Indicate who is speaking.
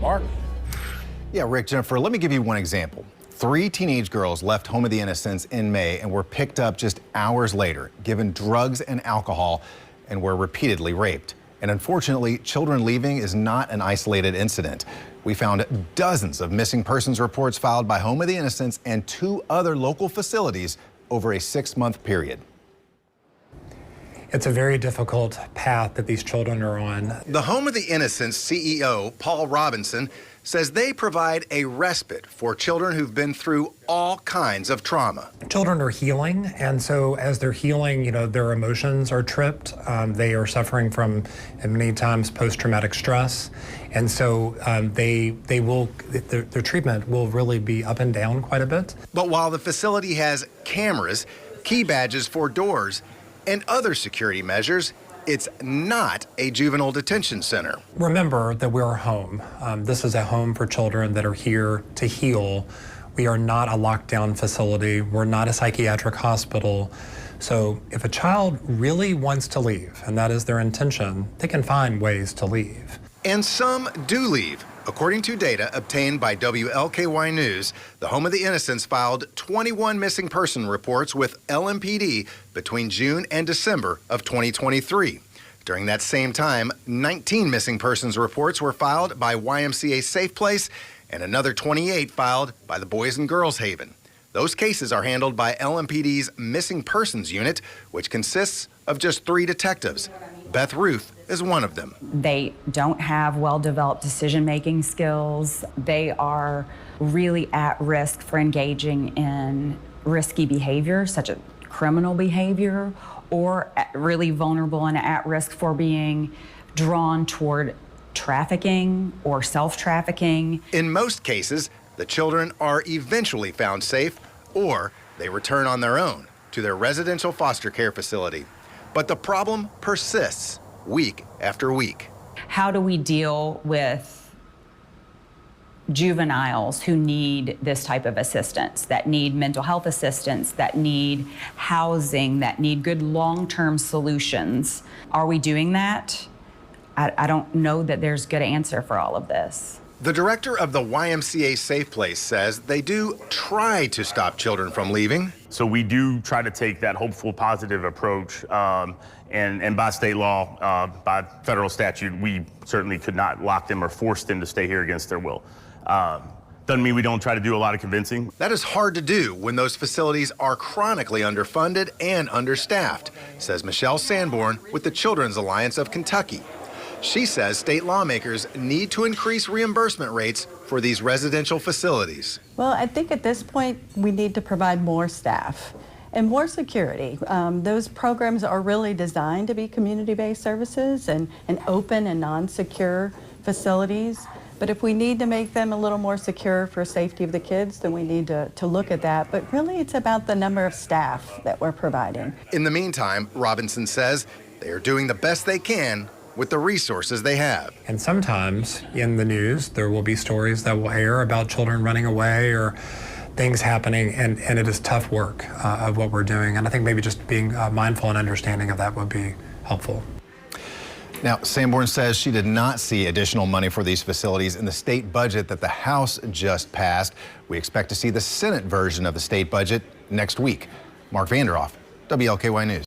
Speaker 1: Mark?
Speaker 2: Yeah, Rick, Jennifer, let me give you one example. 3 teenage girls left Home of the Innocents in May and were picked up just hours later, given drugs and alcohol, and were repeatedly raped. And unfortunately, children leaving is not an isolated incident. We found dozens of missing persons reports filed by Home of the Innocents and 2 other local facilities over a 6-month period.
Speaker 3: It's a very difficult path that these children are on.
Speaker 2: The Home of the Innocents CEO, Paul Robinson, says they provide a respite for children who've been through all kinds of trauma.
Speaker 3: Children are healing, and so as they're healing, their emotions are tripped. They are suffering from, many times, post-traumatic stress, and so their treatment will really be up and down quite a bit.
Speaker 2: But while the facility has cameras, key badges for doors, and other security measures, it's not a juvenile detention center.
Speaker 3: Remember that we're a home. This is a home for children that are here to heal. We are not a lockdown facility. We're not a psychiatric hospital. So if a child really wants to leave, and that is their intention, they can find ways to leave.
Speaker 2: And some do leave. According to data obtained by WLKY News, the Home of the Innocents filed 21 missing person reports with LMPD between June and December of 2023. During that same time, 19 missing persons reports were filed by YMCA Safe Place and another 28 filed by the Boys and Girls Haven. Those cases are handled by LMPD's Missing Persons Unit, which consists of just 3 detectives. Beth Ruth is one of them.
Speaker 4: They don't have well-developed decision-making skills. They are really at risk for engaging in risky behavior, such as criminal behavior, or really vulnerable and at risk for being drawn toward trafficking or self-trafficking.
Speaker 2: In most cases, the children are eventually found safe, or they return on their own to their residential foster care facility. But the problem persists week after week.
Speaker 4: How do we deal with juveniles who need this type of assistance, that need mental health assistance, that need housing, that need good long-term solutions? Are we doing that? I don't know that there's a good answer for all of this.
Speaker 2: The director of the YMCA Safe Place says they do try to stop children from leaving.
Speaker 5: So we do try to take that hopeful, positive approach. And by state law, by federal statute, we certainly could not lock them or force them to stay here against their will. Doesn't mean we don't try to do a lot of convincing.
Speaker 2: That is hard to do when those facilities are chronically underfunded and understaffed, says Michelle Sanborn with the Children's Alliance of Kentucky. She says state lawmakers need to increase reimbursement rates for these residential facilities.
Speaker 6: Well, I think at this point we need to provide more staff and more security. Those programs are really designed to be community-based services and open and non-secure facilities. But if we need to make them a little more secure for safety of the kids, then we need to look at that. But really, it's about the number of staff that we're providing.
Speaker 2: In the meantime, Robinson says they are doing the best they can with the resources they have.
Speaker 3: And sometimes in the news, there will be stories that will air about children running away or things happening, and it is tough work of what we're doing. And I think maybe just being mindful and understanding of that would be helpful.
Speaker 2: Now, Sanborn says she did not see additional money for these facilities in the state budget that the House just passed. We expect to see the Senate version of the state budget next week. Mark Vanderhoff, WLKY News.